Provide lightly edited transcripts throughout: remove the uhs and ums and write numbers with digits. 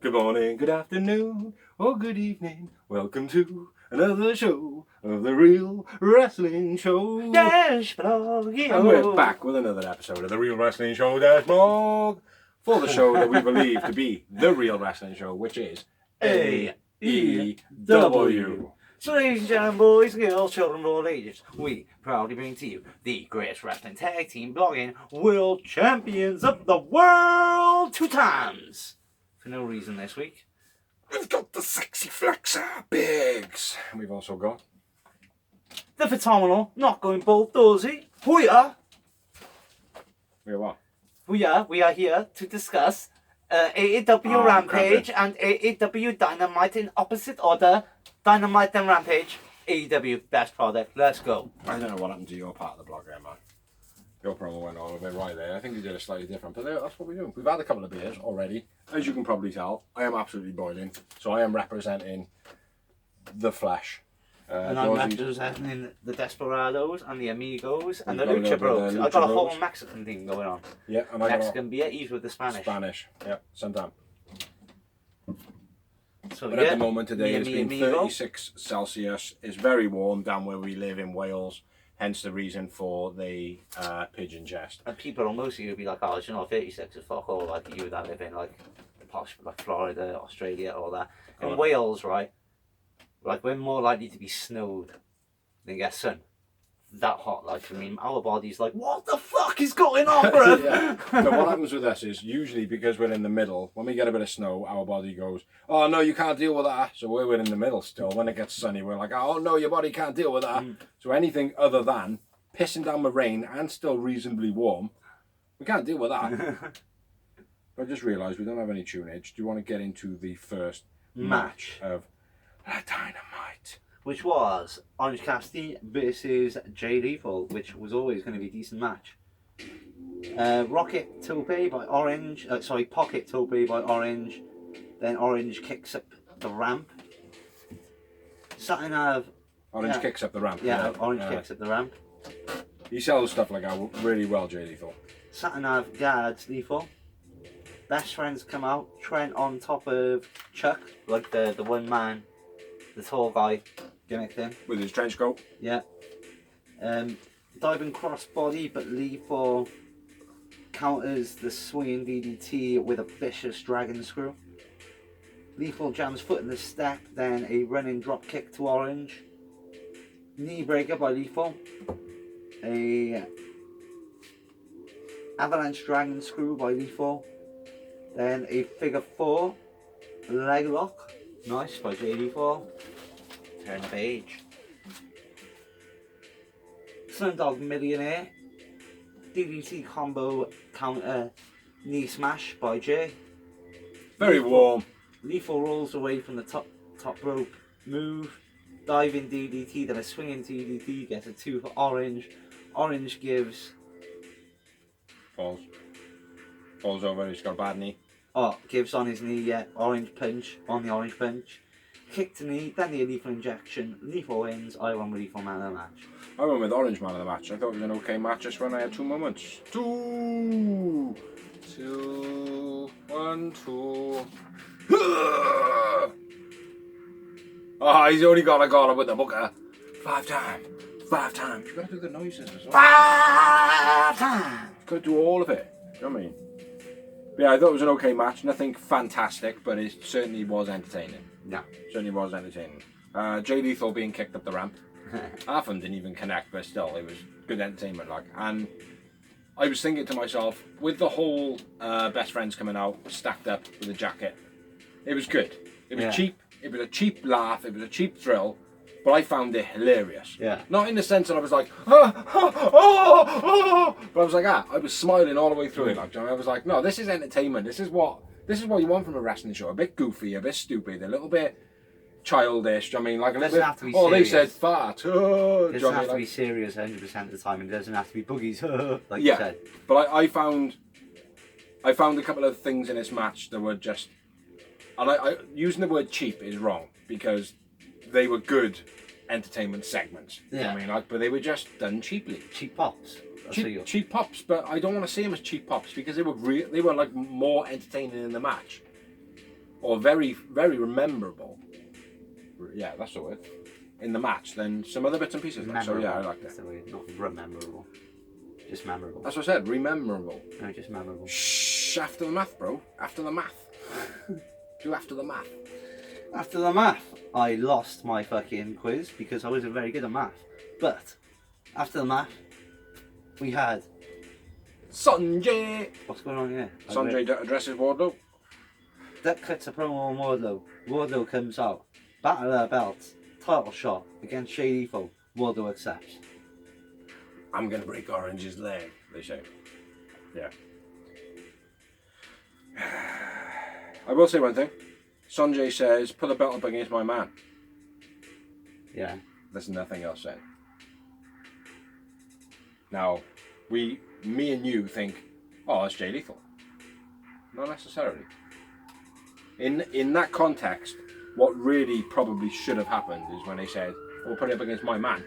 Good morning, good afternoon, or good evening. Welcome to another show of the Real Wrestling Show. Dash Blog. And we're back with another episode of the Real Wrestling Show Dash Blog for the show that we believe to be the Real Wrestling Show, which is AEW. So, ladies and gentlemen, boys, girls, children of all ages, we proudly bring to you the greatest wrestling tag team blogging world champions of the world 2 times. For no reason this week. We've got the sexy flexor Biggs. And we've also got the phenomenal, not going both dozy. Hooyah! We're what? We are here to discuss AEW Rampage and AEW Dynamite in opposite order. Dynamite and Rampage, AEW, best product. Let's go. I don't know what happened to your part of the blog there, man. Your promo went all a bit right there. I think you did it slightly different, but that's what we're doing. We've had a couple of beers already. As you can probably tell, I am absolutely boiling. So I am representing the flesh. And I'm representing the Desperados and the Amigos and the Lucha Bros. I've got a whole Mexican thing going on. Yeah, and Mexican beer, he's with the Spanish. Yeah, sometime. So, but at the moment today, it's been 36 Celsius. It's very warm down where we live in Wales. Hence the reason for the pigeon chest. And people will mostly be like, oh, you know, 36 is fuck all, like you that live in like posh, like Florida, Australia, all that. In Wales, right, like we're more likely to be snowed than get sun. That hot, like, I mean, our body's like, what the fuck is going on, bro? Yeah. But what happens with us is usually because we're in the middle, when we get a bit of snow, our body goes, oh no, you can't deal with that. So we're in the middle still. When it gets sunny, we're like, oh no, your body can't deal with that. So anything other than pissing down the rain and still reasonably warm, we can't deal with that. But I just realised we don't have any tunage. Do you want to get into the first match of the Dynamite? Which was Orange Cassidy versus Jay Lethal, which was always going to be a decent match. Rocket Tope by Orange, Pocket Tope by Orange. Then Orange kicks up the ramp. Orange kicks up the ramp. Yeah, Orange kicks up the ramp. He sells stuff like that really well, Jay Lethal. Satanav guards Lethal. Best friends come out. Trent on top of Chuck, like the one man, the tall guy gimmick thing. With his trench coat. Yeah. Diving crossbody, but Lethal counters the swinging DDT with a vicious dragon screw. Lethal jams foot in the step, then a running drop kick to Orange. Knee breaker by Lethal. A avalanche dragon screw by Lethal. Then a figure 4 leg lock. Nice by Jay Lethal. Turn the page. Slumdog Millionaire. DDT combo counter knee smash by Jay. Very warm. Lethal rolls away from the top rope move. Diving DDT, then a swinging DDT, gets a 2 for Orange. Orange gives... Falls over, he's got a bad knee. Oh, gives on his knee, yeah. Orange punch, on the orange punch. Kick to knee, then the lethal injection. Lethal wins. I won with Lethal man of the match. I went with Orange man of the match. I thought it was an okay match just when I had 2 moments. 2, 1, 2. Oh, he's only got a goal with the booker. 5 times. You gotta do the noises as well. 5 times. You gotta do all of it. You know what I mean? But yeah, I thought it was an okay match. Nothing fantastic, but it certainly was entertaining. Yeah. Certainly was entertaining. Jay Lethal being kicked up the ramp. Half of them didn't even connect, but still, it was good entertainment. And I was thinking to myself, with the whole best friends coming out, stacked up with a jacket, it was good. It was cheap. It was a cheap laugh. It was a cheap thrill. But I found it hilarious. Yeah. Not in the sense that I was like, but I was like, I was smiling all the way through it. Like, I was like, no, this is entertainment. This is what you want from a wrestling show. A bit goofy, a bit stupid, a little bit childish. I mean, like a little bit. Have to be serious. They said fart. It doesn't have to be serious 100% of the time, and it doesn't have to be boogies, like you said. But I found a couple of things in this match that were just, and I using the word cheap is wrong because they were good entertainment segments. Yeah. You know what I mean, but they were just done cheaply. Cheap pops. Cheap pops, but I don't want to see them as cheap pops because they were like more entertaining in the match. or very, very rememberable. Yeah, that's the word. In the match, than some other bits and pieces. Like. So yeah, I like that. That's the word, not rememberable. Just memorable. That's what I said. Rememberable. No, just memorable. Shh. After the math, bro. After the math. Do after the math. After the math, I lost my fucking quiz because I wasn't very good at math. But after the math, we had Sanjay. what's going on here? Sanjay addresses Wardlow. That cuts a promo on Wardlow. Wardlow comes out, battle of the belts, title shot against Jay Lethal. Wardlow accepts. I'm gonna break Orange's leg. They say. Yeah. I will say one thing. Sanjay says, "Put the belt up against my man." Yeah. There's nothing else said. Now, me and you think, "Oh, it's Jay Lethal." Not necessarily. In that context, what really probably should have happened is when they said, "We'll put it up against my man."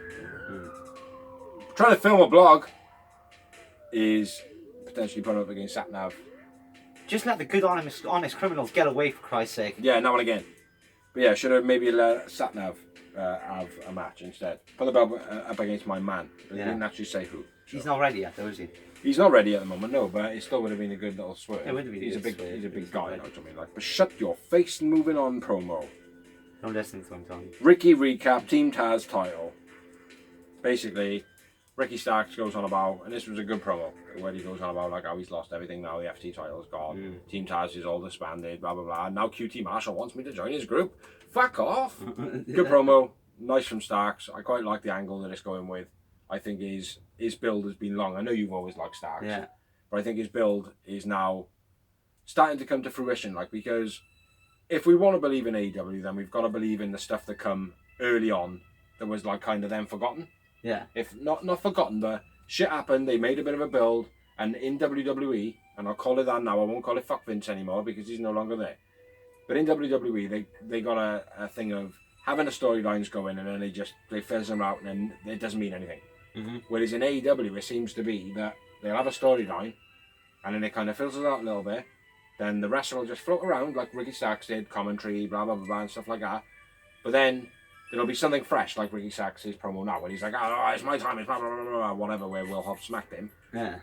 Trying to film a blog is potentially put up against Satnav. Just let the good, honest criminals get away, for Christ's sake. Yeah, now and again. But yeah, should have maybe let Satnav have a match instead. Put the belt up against my man. But he didn't actually say who. So. He's not ready yet, though, is he? He's not ready at the moment, no, but it still would have been a good little swerve. It would have been he's a big guy, you know ready. what I mean? Like, but shut your face and moving on promo. Don't listen to him, Tony. Ricky recap, Team Taz title. Basically, Ricky Starks goes on about, and this was a good promo, where he goes on about like how he's lost everything now, the FT title's gone, Team Taz is all disbanded, blah blah blah. Now QT Marshall wants me to join his group. Fuck off. Good promo, nice from Starks. I quite like the angle that it's going with. I think his build has been long. I know you've always liked Starks, but I think his build is now starting to come to fruition. Like, because if we want to believe in AEW, then we've got to believe in the stuff that come early on that was like kind of then forgotten. Yeah. If not forgotten, but shit happened, they made a bit of a build, and in WWE, and I'll call it that now, I won't call it fuck Vince anymore because he's no longer there. But in WWE, they got a thing of having the storylines going, and then they phase them out, and then it doesn't mean anything. Whereas in AEW, it seems to be that they'll have a storyline, and then it kind of filters out a little bit, then the wrestler will just float around like Ricky Starks did, commentary, blah blah blah, blah and stuff like that. But then there'll be something fresh, like Ricky Starks' promo now, when he's like, "Oh, it's my time, it's blah, blah, blah, blah," whatever, where Will Hobbs smacked him. Yeah.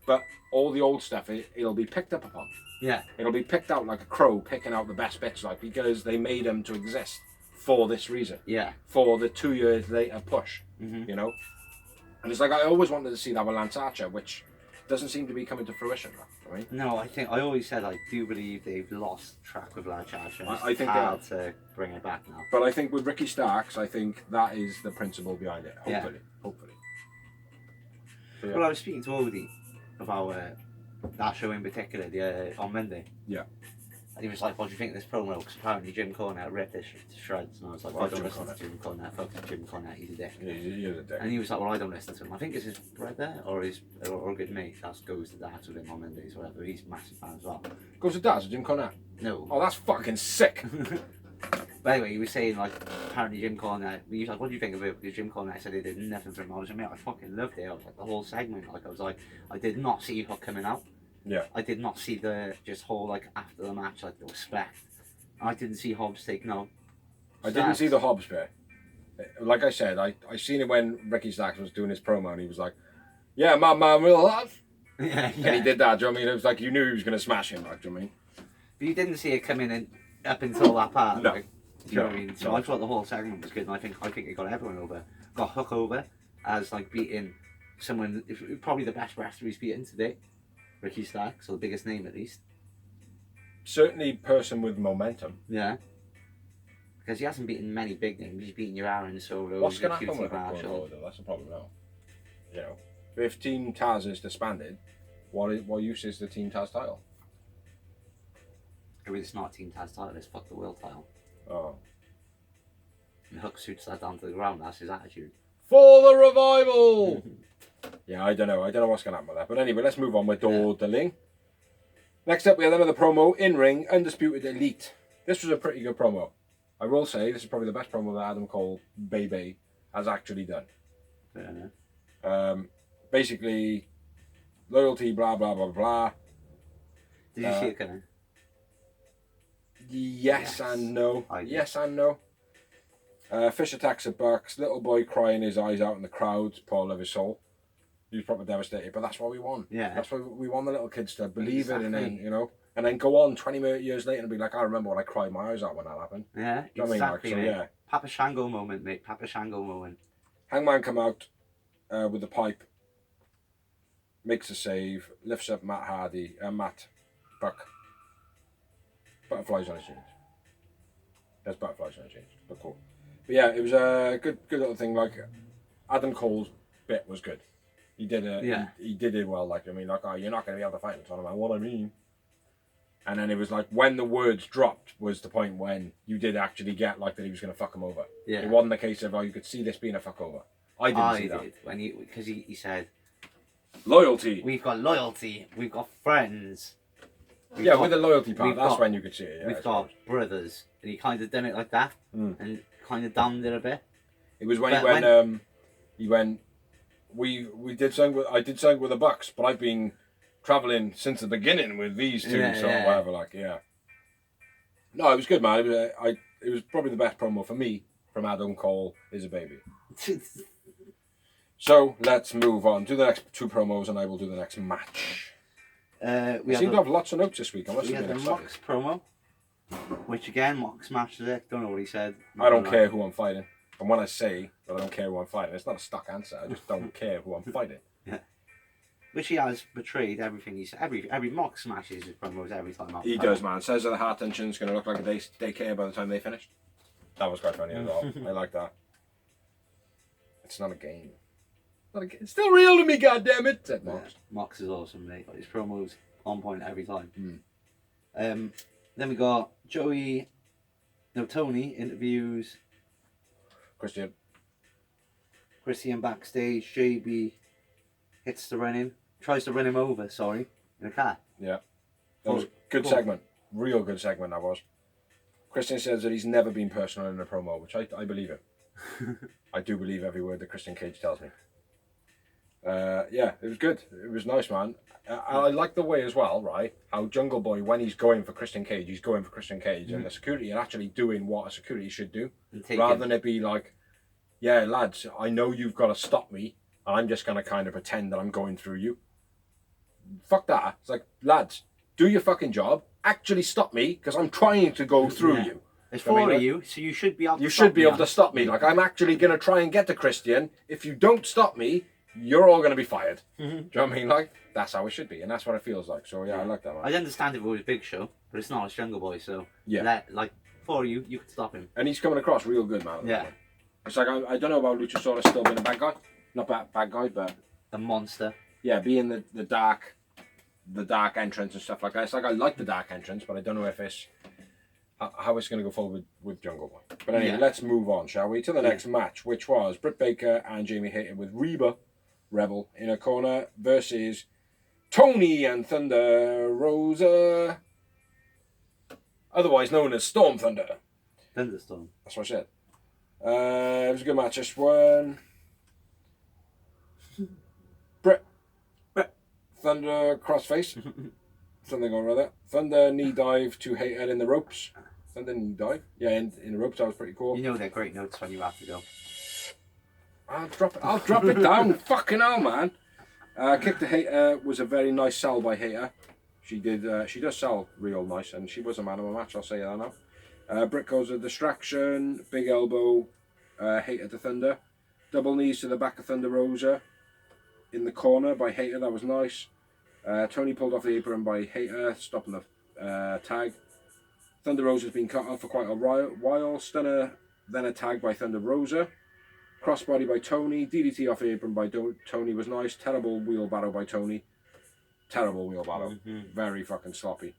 But all the old stuff, it'll be picked up upon. Yeah. It'll be picked out like a crow, picking out the best bits, like, because they made them to exist for this reason. Yeah. For the 2 years later push, you know? And it's like, I always wanted to see that with Lance Archer, which doesn't seem to be coming to fruition, right? No, I always said I do believe they've lost track with Lance Archer. I think hard to bring it back now. But I think with Ricky Starks, I think that is the principle behind it. Hopefully. So, yeah. Well, I was speaking to Odie about that show in particular on Monday. Yeah. And he was like, "What do you think of this promo?" Because apparently Jim Cornette ripped it to shreds. And I was like, Well, "I don't Jim listen Cornette. to Jim Cornette. Fuck Jim Cornette, he's a dick." He is a dick. And he was like, "Well, I don't listen to him. I think it's his brother or a good mate that goes to dance with him on Mondays, whatever. He's a massive fan as well." Goes to Daz, Jim Cornette. No. Oh, that's fucking sick. But anyway, he was saying, like, apparently Jim Cornette, he was like, "What do you think of it?" Because Jim Cornette said he did nothing for him. I was like, "Mate, I fucking loved it." I was like, the whole segment, like, I was like, I did not see Hook coming out. Yeah. I did not see the just whole, like, after the match, like, the respect. I didn't see Hobbs take no. I didn't see the Hobbs bit. Like I said, I seen it when Ricky Starks was doing his promo, and he was like, "Yeah, my man will have." Yeah. And he did that, do you know what I mean? It was like you knew he was going to smash him, like, do you know what I mean? But you didn't see it coming in up until that part. No. Like, do you know what I mean? So I thought the whole segment was good, and I think it got everyone over. Got Hook over as, like, beating someone, probably the best wrestler he's beaten today. Ricky Starks, or the biggest name at least. Certainly person with momentum. Yeah. Because he hasn't beaten many big names. He's beaten your Aaron Solo, What's your going to happen QT with Hook going Marshall. forward, though? That's the problem now. You know, if Team Taz is disbanded, what use is the Team Taz title? It's not Team Taz title, it's fuck the world title. Oh. And Hook shoots that down to the ground, that's his attitude. For the revival! Yeah, I don't know what's going to happen with that. But anyway, let's move on with Dordling. Next up, we had another promo, in-ring, Undisputed Elite. This was a pretty good promo. I will say, this is probably the best promo that Adam Cole, Baby, has actually done. Yeah. Basically, loyalty, blah, blah, blah, blah. Did you see it coming? Yes and no. I did. Yes and no. Fish attacks the Bucks. Little boy crying his eyes out in the crowd. Poor love his soul. He was probably devastated, but that's what we want. Yeah. That's what we want the little kids to believe it, and then Exactly. you know, and then go on 20 years later and be like, I remember when I cried my eyes out when that happened. Yeah, You know what exactly, I mean? Like, so mate. yeah. Papa Shango moment, mate. Papa Shango moment. Hangman come out with the pipe, makes a save, lifts up Matt Buck. Butterflies on his jeans. There's butterflies on his jeans, but cool. But yeah, it was a good little thing. Like Adam Cole's bit was good. He did he did it well. Like, I mean, like, oh, you're not going to be able to fight in the tournament. What I mean. And then it was like when the words dropped was the point when you did actually get like that he was going to fuck him over. Yeah. It wasn't the case of, oh, you could see this being a fuck over. I didn't see that. When because he said, Loyalty. we've got loyalty, we've got friends. With the loyalty part, that's when you could see it. Yeah, we've got brothers, and he kind of done it like that, and kind of damned it a bit. It was when he went. We did something with. I did something with the Bucks, but I've been traveling since the beginning with these two, whatever. Like, yeah. No, it was good, man. It was probably the best promo for me from Adam Cole is a baby. So let's move on. Do the next two promos, and I will do the next match. We seem to have lots of notes this week. I must we have had been the excited. Mox promo, which again, Mox smashed it. Don't know what he said. I don't care who I'm fighting. And when I say that I don't care who I'm fighting, it's not a stock answer. I just don't care who I'm fighting. Yeah. Which he has betrayed everything he said. Every Mox smashes his promos every time. He does, man. Says that the heart tension's going to look like a daycare by the time they finished. That was quite funny as well. I like that. It's not a game. It's still real to me, goddammit, said Mox. Yeah, Mox is awesome, mate. His promos on point every time. Then we got Tony interviews Christian backstage. JB tries to run him over, in a car. Yeah. That was a good segment. Real good segment, that was. Christian says that he's never been personal in a promo, which I believe it. I do believe every word that Christian Cage tells me. Yeah, it was good. It was nice, man. I like the way as well, right? How Jungle Boy, when he's going for Christian Cage, and the security are actually doing what a security should do, rather than it be like, yeah, lads, I know you've got to stop me, and I'm just going to kind of pretend that I'm going through you. Fuck that. It's like, lads, do your fucking job. Actually stop me, because I'm trying to go through you. There's four of you, so you should be able to stop me. Like, I'm actually going to try and get to Christian. If you don't stop me, you're all going to be fired. Do you know what I mean? Like, that's how it should be, and that's what it feels like. So, yeah, I like that, man. I understand if it was Big Show, but it's not a Jungle Boy, so for you could stop him. And he's coming across real good, man. Yeah. It's like, I don't know about Luchasaurus still being a bad guy. Not bad guy, but... The monster. Yeah, being the dark entrance and stuff like that. It's like, I like the dark entrance, but I don't know if it's... how it's going to go forward with Jungle Boy. But anyway, let's move on, shall we? To the next match, which was Britt Baker and Jamie Hayter with Reba Rebel in a corner versus Tony and Thunder Rosa, otherwise known as Storm Thunder. Thunderstorm. That's what I said. It was a good match. Just one. Britt. Thunder crossface. Something or other. Thunder knee dive to Hayter in the ropes. Thunder knee dive. Yeah, in the ropes. That was pretty cool. You know they're great notes when you have to go. I'll drop it down. Fucking hell, man. Kick to Hayter was a very nice sell by Hayter. She does sell real nice, and she was a man of a match, I'll say that now. Britt goes a distraction, big elbow, Hayter to Thunder. Double knees to the back of Thunder Rosa in the corner by Hayter, that was nice. Tony pulled off the apron by Hayter, stopping the tag. Thunder Rosa's been cut off for quite a while. Stunner, then a tag by Thunder Rosa. Crossbody by Tony. DDT off the apron by Tony was nice. Terrible wheelbarrow by Tony. Terrible wheelbarrow. Very fucking sloppy.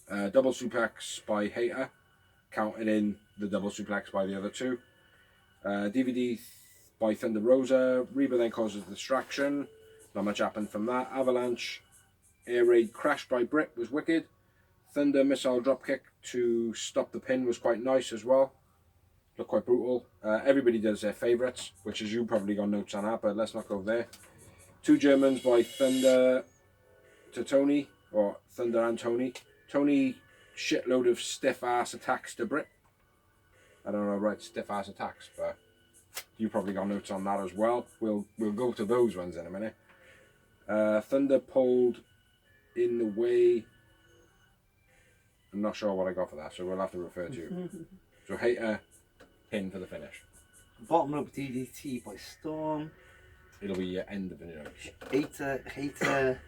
Double suplex by Hayter. Counting in the double suplex by the other two. DVD by Thunder Rosa. Reba then causes a distraction. Not much happened from that. Avalanche. Air raid crash by Britt was wicked. Thunder missile dropkick to stop the pin was quite nice as well. Looked quite brutal. Everybody does their favourites, which is you probably got notes on that, but let's not go there. Two Germans by Thunder to Tony, or Thunder and Tony. Tony shitload of stiff ass attacks to Britt. I don't know about stiff ass attacks, but you probably got notes on that as well. We'll go to those ones in a minute. Thunder pulled in the way. I'm not sure what I got for that, so we'll have to refer to you. So Hater pin for the finish. Bottom rope DDT by Storm. It'll be your end of the notes. Hater,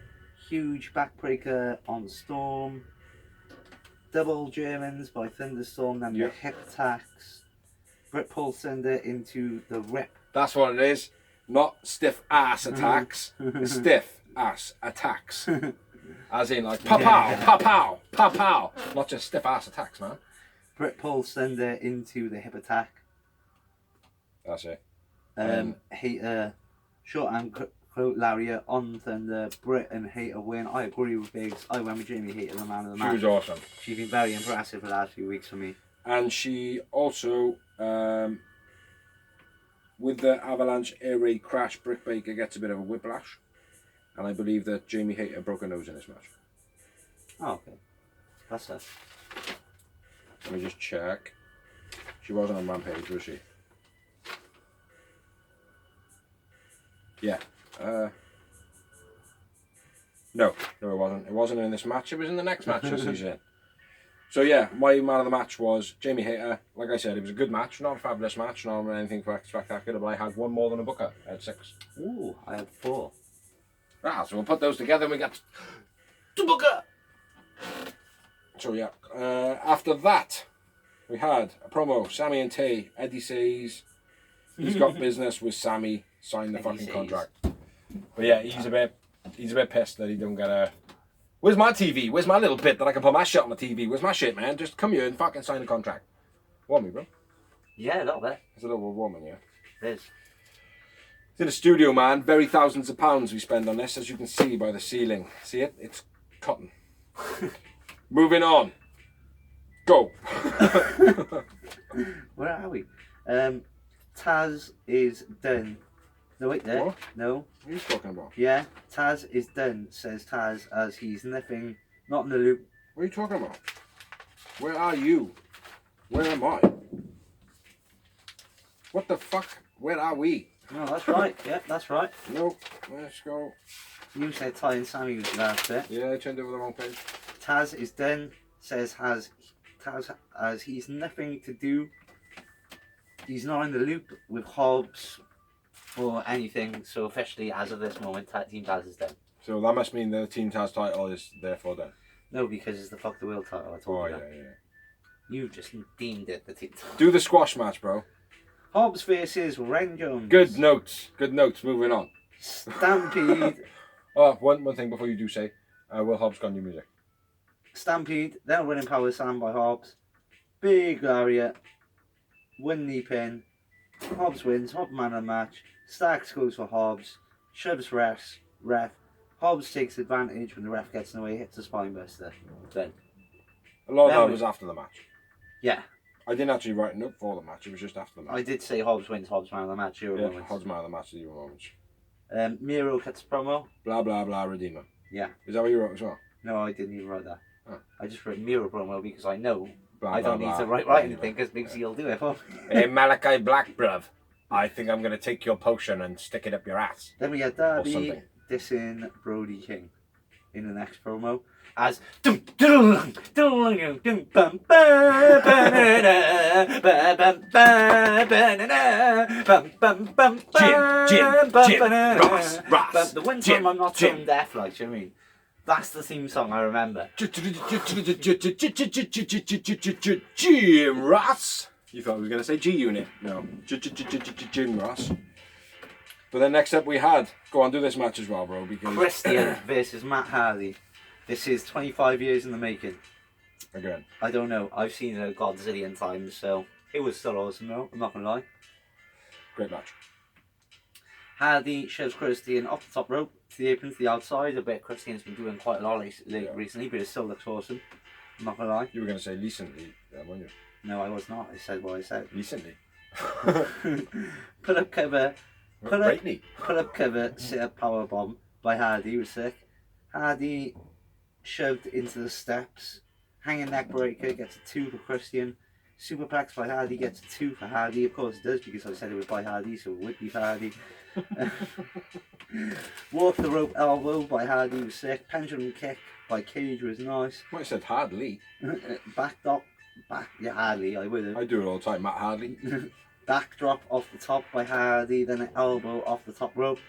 huge backbreaker on Storm. Double Germans by Thunderstorm, then the hip attacks. Britt pulls Thunder into the rip. That's what it is. Not stiff ass attacks. Stiff ass attacks. As in like pow pow, pow pow, pow pow. Not just stiff ass attacks, man. Britt pulls Thunder into the hip attack. That's it. Hater, short arm lariat on Thunder. Britt and Hater win. I agree with Biggs. I went with Jamie Hater, the man of the match. She was awesome. She's been very impressive the last few weeks for me. And she also, with the Avalanche Air Raid crash, Britt Baker gets a bit of a whiplash. And I believe that Jamie Hater broke her nose in this match. Oh, okay. That's it. Let me just check. She wasn't on Rampage, was she? Yeah. No, it wasn't. It wasn't in this match. It was in the next match that she's in. So yeah, my man of the match was Jamie Hater. Like I said, it was a good match, not a fabulous match, not anything spectacular, but I had one more than a booker. I had 6. Ooh, I had 4. Ah, so we'll put those together and we got 2 booker. So yeah, after that, we had a promo. Sammy and Tay. Eddie says he's got business with Sammy. Sign the fucking contract. But yeah, he's a bit pissed that he don't get a. Where's my TV? Where's my little bit that I can put my shit on the TV? Where's my shit, man? Just come here and fucking sign the contract. Want me, bro? Yeah, a little bit. It's a little woman, yeah. It is. It's in the studio, man. Very thousands of pounds we spend on this, as you can see by the ceiling. See it? It's cotton. Moving on. Go. Where are we? Taz is done. No, wait there. What? No. What are you talking about? Yeah, Taz is done, says Taz, as he's nothing, not in the loop. What are you talking about? Where are you? Where am I? What the fuck? Where are we? No, that's right. Yeah, that's right. Nope. Let's go. You said Ty and Sammy was the last bit. Yeah, I turned over the wrong page. Taz is done, says Taz as he's nothing to do. He's not in the loop with Hobbs or anything, so officially, as of this moment, Team Taz is done. So that must mean the Team Taz title is therefore done. No, because it's the Fuck the World title I told you. Yeah. You just deemed it the Team title. Do the squash match, bro. Hobbs versus Ren Jones. Good notes. Good notes. Moving on. Stampede. Oh, one thing before you do say, Will Hobbs got new music. Stampede, then winning power slam by Hobbs. Big lariat. 1 knee pin. Hobbs wins. Hobbs man of the match. Stacks goes for Hobbs. Shoves ref. Hobbs takes advantage when the ref gets in the way, hits the spine buster. Then. A lot of that was after the match. Yeah. I didn't actually write a note for the match, it was just after the match. I did say Hobbs wins, Hobbs man of the match. Yeah, Hobbs man of the match, 0 moments. Miro cuts promo. Blah, blah, blah, Redeemer. Yeah. Is that what you wrote as well? No, I didn't even write that. Oh. I just wrote Miro promo because I know Blah, I don't blah, need to blah, write anything because Big C will do it for me. Hey, Malachi Black, bruv. I think I'm going to take your potion and stick it up your ass. Then we had Darby dissing Brody King in the next promo as Jim, Ross. The one time I'm not tone deaf, like, you know what I mean? That's the theme song I remember. Jim Ross. You thought I was going to say G-Unit. No. Jim Ross. But then next up we had, go on, do this match as well, bro, because... Christian versus Matt Hardy. This is 25 years in the making. Again. I don't know. I've seen it a godzillion times, so it was still awesome, though. I'm not going to lie. Great match. Hardy shoves Christian off the top rope to the apron to the outside. I bet Christian's been doing quite a lot recently, but it still looks awesome. I'm not going to lie. You were going to say recently, weren't you? No, I was not. I said what I said. Recently. Put up cover. Put up cover, sit up power bomb by Hardy was sick. Hardy shoved into the steps. Hanging neck breaker gets a 2 for Christian. Superplex by Hardy gets a 2 for Hardy. Of course it does, because I said it was by Hardy, so it would be for Hardy. Walk the rope elbow by Hardy was sick. Pendulum kick by Cage was nice. Might have said Hardly. Hardly, I would have. I do it all the time, Matt Hardly. Backdrop off the top by Hardy, then an elbow off the top rope.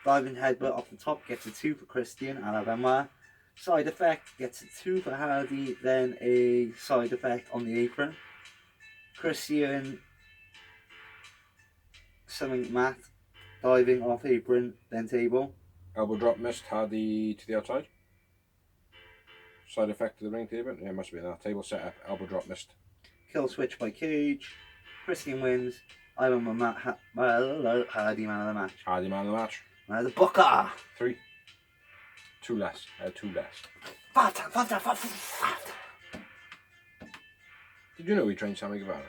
Diving headbutt off the top gets a 2 for Christian and Benoit. Side effect gets a 2 for Hardy, then a side effect on the apron. Christian something Matt, diving off apron, then table. Elbow drop missed, Hardy to the outside. Side effect to the ring table. Yeah, it must be that. Table set up, elbow drop missed. Kill switch by Cage. Christian wins. Hardy man of the match. Hardy man of the match. Now the Booker. 3. 2 less. 2 less. Did you know he trained Sammy Guevara?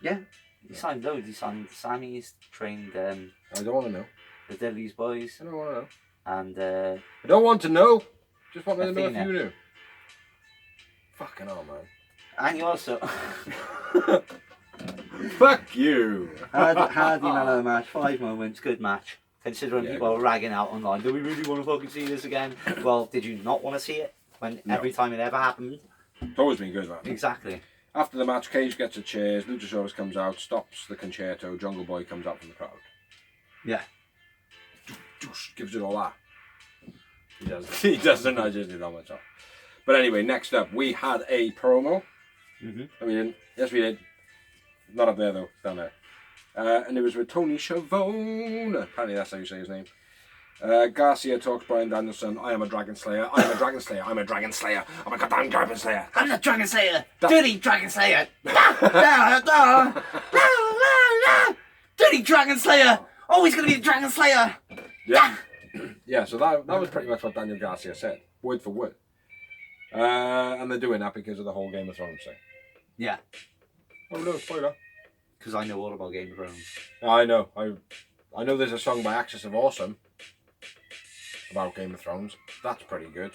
Yeah. He signed loads. He signed Sammy's, trained I don't want to know. the Dudley's boys. I don't want to know. And I don't want to know. Just want to know Athena. if you knew. Fucking hell, man. and he also Fuck you. Hardy man of the match, 5 moments, good match. Considering Yeah, people are ragging out online, do we really want to fucking see this again? Well, did you not want to see it when every time it ever happened? It's always been good, man. Exactly. After the match, Cage gets a chairs, Luchasaurus comes out, stops the concerto, Jungle Boy comes out from the crowd. Yeah. Gives it all that. He does. He doesn't. I just did that myself. But anyway, next up, we had a promo. I mean, yes, we did. Not up there though, down there. And it was with Tony Schiavone. Apparently, that's how you say his name. Garcia talks Bryan Danielson. I am a Dragon Slayer. I am a Dragon Slayer. I'm a Dragon Slayer. I'm a goddamn Dragon Slayer. I'm the Dragon Slayer! That- Dirty Dragon Slayer! Dirty Dragon Slayer! Always gonna be the Dragon Slayer! Yeah. Yeah, so that was pretty much what Daniel Garcia said, word for word. And they're doing that because of the whole Game of Thrones thing. Yeah. Oh no, spoiler. Because I know all about Game of Thrones. I know. I know there's a song by Axis of Awesome about Game of Thrones. That's pretty good.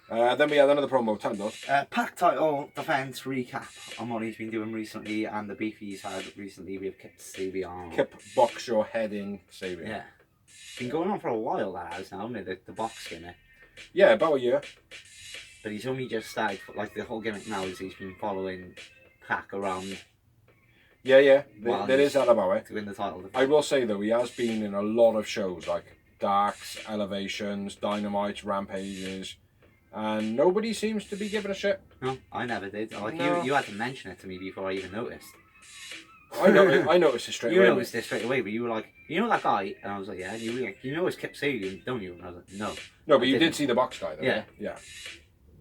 Then we had another promo, tell him those. Pack title defense recap on what he's been doing recently and the beef he's had recently with Kip Sabian. Kip box your head in Sabian. Yeah. Been going on for a while, that has now, hasn't it? The box skinner. Yeah, about a year. But he's only just started, like the whole gimmick now is he's been following Pac around Yeah. Well, There is that about it. to win the title defense. I will say though, he has been in a lot of shows like Darks, Elevations, Dynamite, Rampages, and nobody seems to be giving a shit. No, I never did. Like No. you had to mention it to me before I even noticed. I noticed it straight You away. noticed it straight away, but you were like, you know that guy? And I was like, yeah. And you were like, you know it's Kip Sabian, don't you? And I was like, no. No, but I you didn't. did see the box guy though. Yeah. Yeah.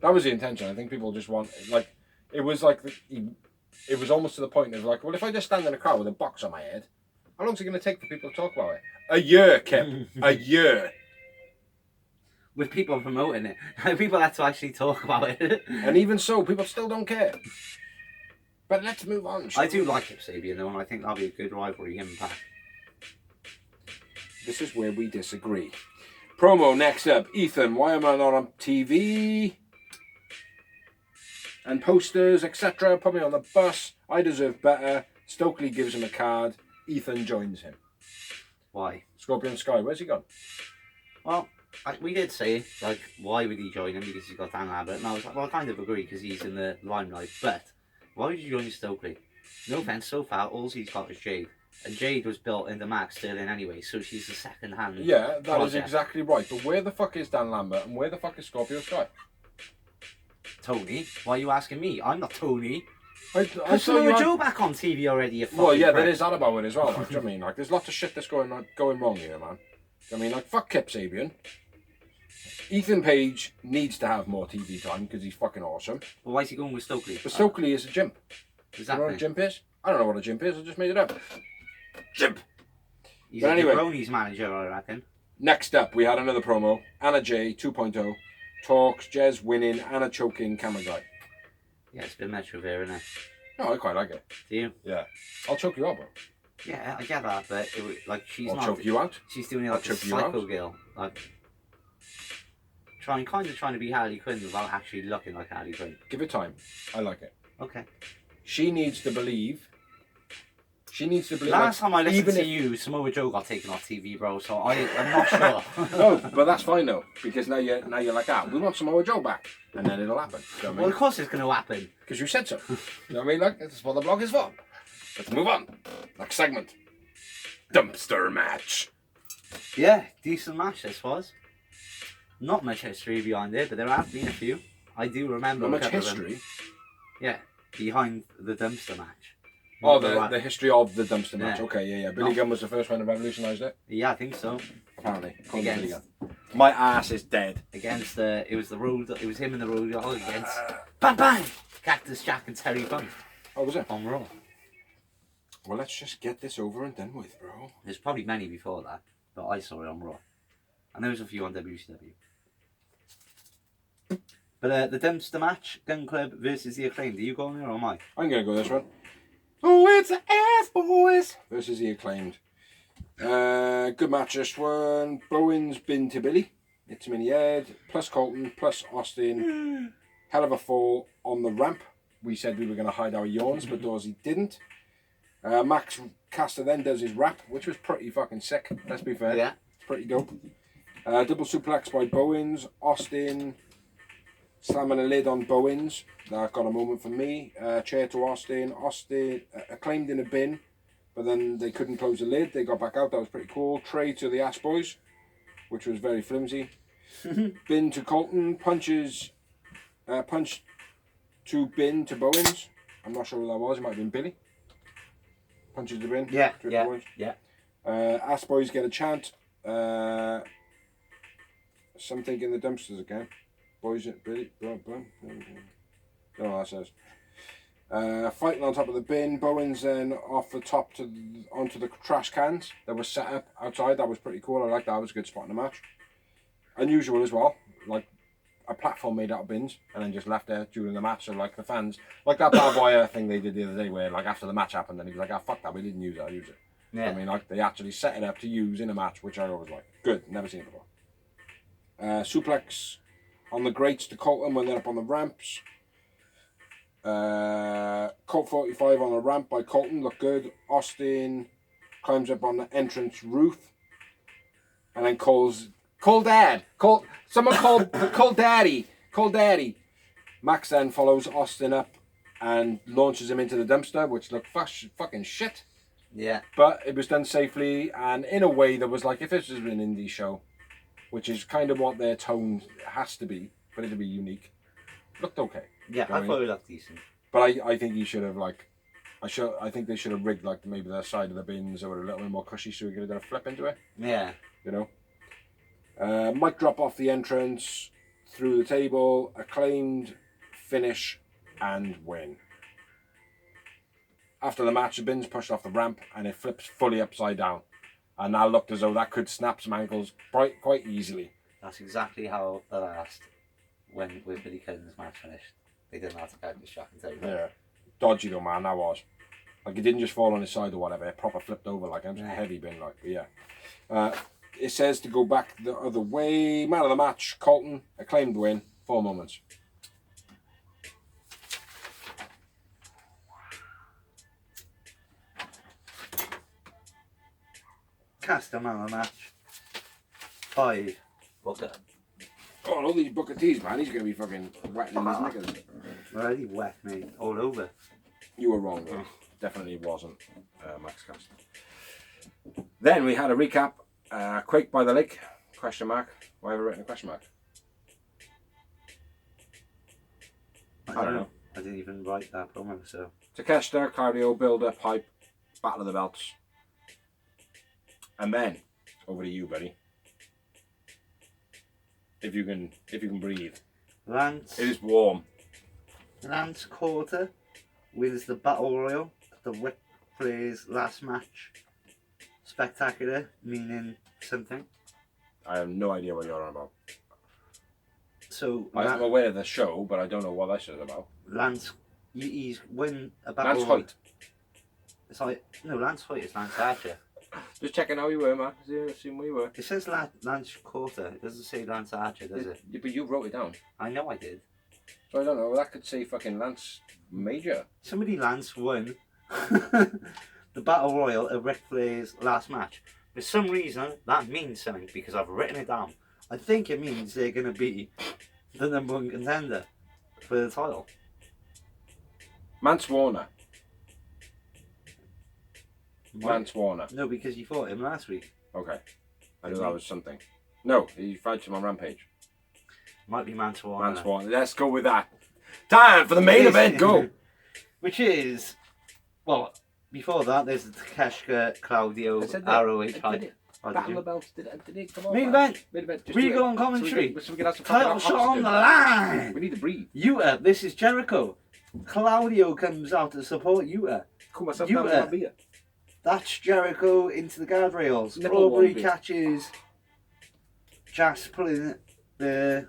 That was the intention. I think people just want, like, it was like, it was almost to the point of like, well, if I just stand in a crowd with a box on my head, how long is it going to take for people to talk about it? A year, Kip. A year. With people promoting it. People had to actually talk about it. And even so, people still don't care. But let's move on. I do like Kip Sabian though, and I think that'll be a good rivalry, him and Pac. This is where we disagree. Promo next up. Ethan, why am I not on TV? And posters, etc. Put me on the bus. I deserve better. Stokely gives him a card. Ethan joins him. Why? Scorpion Sky, where's he gone? Well, we did say, like, why would he join him? Because he's got Dan Lambert. And I was like, well, I kind of agree because he's in the limelight. But why would you join Stokely? No offense, so far, all he's got is Jade. And Jade was built into Max Sterling anyway, so she's the second hand. Yeah, that is project. exactly right. But where the fuck is Dan Lambert and where the fuck is Scorpio Sky? Tony? Why are you asking me? I'm not Tony. I Put saw you Samoa on... Joe back on TV already, you fucking Well, yeah, prick. there is that about it as well. Like, do you know what I mean? Like, there's lots of shit that's going wrong here, man. I mean, like, fuck Kip Sabian. Ethan Page needs to have more TV time because he's fucking awesome. Well, why is he going with Stokely? But Stokely is a gimp. You know what a Exactly. gimp is? I don't know what a gimp is. I just made it up. Gimp. He's But a anyway. Jabroni's manager, I reckon. Next up, we had another promo. Anna J 2.0 talks Jez winning, Anna choking, camera guy. Yeah, it's a bit Metro there, isn't it? No, I quite like it. Do you? Yeah. I'll choke you out, bro. Yeah, I get that, but like she's I'll not. choke you out. She's doing it I'll like a choke you out. psycho girl, like trying to be Harley Quinn without actually looking like Harley Quinn. Give it time. I like it. Okay. She needs to believe. Last time I listened to if, you, Samoa Joe got taken off TV, bro. So I'm not sure. No, but that's fine though, because now you're like, we want Samoa Joe back, and then it'll happen. You know what I mean? Well, of course it's going to happen. Because you said so. You know what I mean? Like, that's what the blog is for. Let's move on. Next segment. Dumpster match. Yeah, decent match this was. Not much history behind it, but there have been a few. I do remember. Not much history. Yeah, behind the dumpster match. Oh, the history of the dumpster match. Yeah. Okay, yeah. Billy Gunn was the first one to revolutionise it. Yeah, I think so. Apparently. Against, my ass is dead. Against it was him and the Road Dogg against Bang Bang, Cactus Jack and Terry Funk. Oh, was it? On Raw. Well, let's just get this over and done with, bro. There's probably many before that, but I saw it on Raw. And there was a few on WCW. But the dumpster match, Gun Club versus the Acclaimed. Are you going there or am I? I'm going to go this one. Oh, it's the Ass Boys versus the Acclaimed. Good match this one. Bowen's been to Billy. Hits him in the head. Plus Colton, plus Austin. Hell of a fall on the ramp. We said we were going to hide our yawns, but Dorsey didn't. Max Caster then does his rap, which was pretty fucking sick. Let's be fair. Yeah. It's pretty dope. Double suplex by Bowens. Austin slamming a lid on Bowens. That got a moment for me. Chair to Austin. Austin Acclaimed in a bin, but then they couldn't close the lid. They got back out. That was pretty cool. Tray to the Ass Boys, which was very flimsy. Bin to Colton. Punch to bin to Bowens. I'm not sure who that was. It might have been Billy. Punches the bin. Yeah. Ass Boys get a chant. Something in the dumpsters again. Boys, Billy. Don't know what that says. Fighting on top of the bin. Bowens then off the top onto the trash cans that was set up outside. That was pretty cool. I liked that. It was a good spot in the match. Unusual as well. Like a platform made out of bins and then just left there during the match. So like the fans, like that barbed wire thing they did the other day where like after the match happened and he was like, fuck that, we didn't use it, I'll use it. Yeah. I mean, like they actually set it up to use in a match, which I always like. Good, never seen it before. Suplex on the grates to Colton when they're up on the ramps. Colt 45 on the ramp by Colton, looked good. Austin climbs up on the entrance roof and then calls Daddy. Max then follows Austin up and launches him into the dumpster, which looked fucking shit. Yeah. But it was done safely and in a way that was like, if this was an indie show, which is kind of what their tone has to be, for it to be unique, looked okay. Yeah, I thought it looked decent. But I think he should have I think they should have rigged like maybe the side of the bins or a little bit more cushy so we could have done a flip into it. Yeah. You know? Mic drop off the entrance, through the table, Acclaimed, finish, and win. After the match, the bin's pushed off the ramp and it flips fully upside down. And that looked as though that could snap some ankles quite easily. That's exactly how the last, with Billy Kinn's match finished. They didn't have to count the shot and tell you. Yeah. Dodgy though, man, that was. Like, it didn't just fall on his side or whatever, it proper flipped over like it was a heavy bin, like, but yeah. It says to go back the other way. Man of the match, Colton, Acclaimed win, 4 moments. Cast a man of the match. 5. Booker. Oh, all these Booker T's, man, he's going to be fucking wetting in his knickers. Already wet, mate. All over. You were wrong, though. Definitely wasn't Max Cast. Then we had a recap. Quake by the Lake, question mark. Why have I written a question mark? I don't know. I didn't even write that promo, so. Takeshita, cardio, build up, hype, battle of the belts. And then, over to you, buddy. If you can breathe. Lance. It is warm. Lance Quarter wins the Battle Royal at the Ripley's last match. Spectacular, meaning something. I have no idea what you're on about. So I'm aware of the show, but I don't know what this is about. Lance, he's won a battle. Lance Hoyt. It's like no, Lance Hoyt is Lance Archer. Just checking how you were, man. Seeing where you were. It says Lance Quarter. It doesn't say Lance Archer, does it? Yeah, but you wrote it down. I know I did. So I don't know. That could say fucking Lance Major. Somebody Lance won the Battle Royal at Ric Flair's last match. For some reason, that means something because I've written it down. I think it means they're going to be the #1 contender for the title. Mance Warner. Mance Warner. No, because you fought him last week. Okay. I knew that was something. No, he fights him on Rampage. Might be Mance Warner. Mance Warner. Let's go with that. Time for the main event. Go. Which is, well, before that, there's the Takeshita Claudio ROH fight. Battle the belts. Did it come on? Main event. Main event. Regal on commentary. So we can have some Title shot on the line. We need to breathe. Yuta, this is Jericho. Claudio comes out to support Yuta. Cool myself down with my beer. That's Jericho into the guardrails. Nipple Aubrey one bit. catches Jas pulling the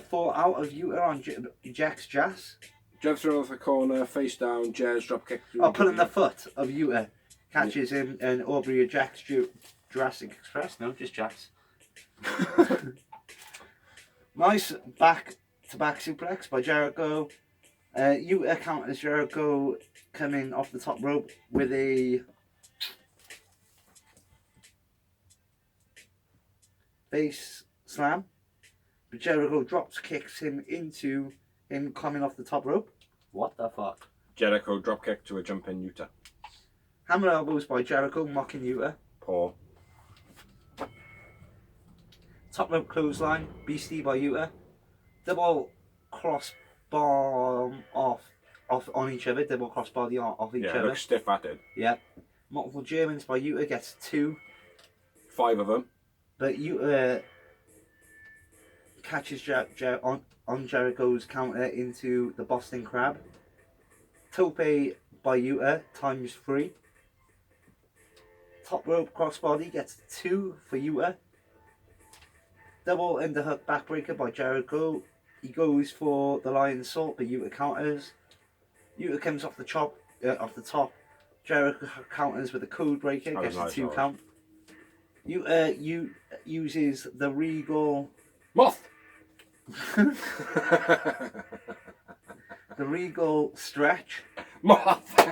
foot out of Yuta on ejects Jas. Jeff thrown off the corner, face down, Jazz drop kick. Pulling the foot of Yuta. Catches him and Aubrey ejects Jurassic Express. No, just Jas. Nice back-to-back suplex by Jericho. Yuta counters Jericho coming off the top rope with a face slam. But Jericho drops kicks him into him coming off the top rope. What the fuck? Jericho drop kick to a jumping Yuta. Hammer elbows by Jericho mocking Yuta. Poor. Top rope clothesline, Beastie by Yuta. Double cross bomb off on each other. Double cross body off each other. Yeah, looks stiff at it. Yeah. Multiple Germans by Yuta gets 2. 5 of them. But Yuta catches on Jericho's counter into the Boston Crab. Tope by Yuta times 3. Top rope crossbody gets 2 for Yuta. Double underhook backbreaker by Jericho. He goes for the Lion Salt, but Yuta counters. Yuta comes off the top. Jericho counters with a code breaker, gets a 2 count. Yuta uses the Regal Moth. the Regal stretch. Moth. Look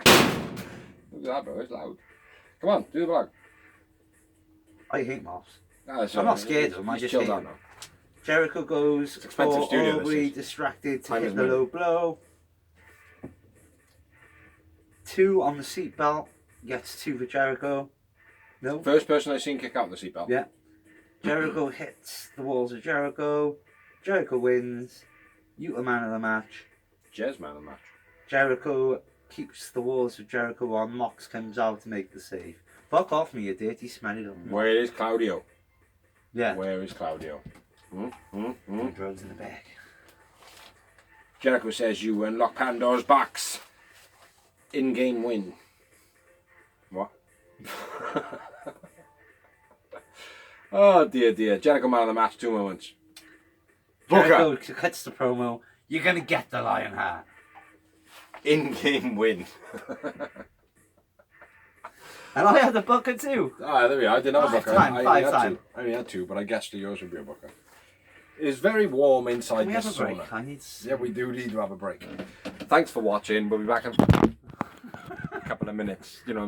at that, bro. It's loud. Come on, do the vlog. I hate moths. No, I'm not scared of them. I just hate them. Jericho goes for Aubrey distracted to hit the low blow. 2 on the seatbelt. Gets 2 for Jericho. No. First person I've seen kick out the seatbelt. Yeah. Jericho hits the walls of Jericho. Jericho wins. Yuta man of the match. Jez man of the match. Jericho keeps the walls of Jericho on. Mox comes out to make the save. Fuck off me, you dirty, smelly little man. Where is Claudio? Yeah. Where is Claudio? Drugs in the bag. Jericho says you unlock Pandora's box. In-game win. What? Oh dear, dear. Jericho man of the match, 2 moments. Jericho cuts the promo. You're gonna get the lion hat. In-game win. And I had the booker too. Ah, there we are. I didn't have a booker. Five time. I only had 2, but I guessed yours would be a booker. It's very warm inside Can we this have a break? sauna. Yeah, we do need to have a break. Thanks for watching. We'll be back in a couple of minutes. You know what I'm saying?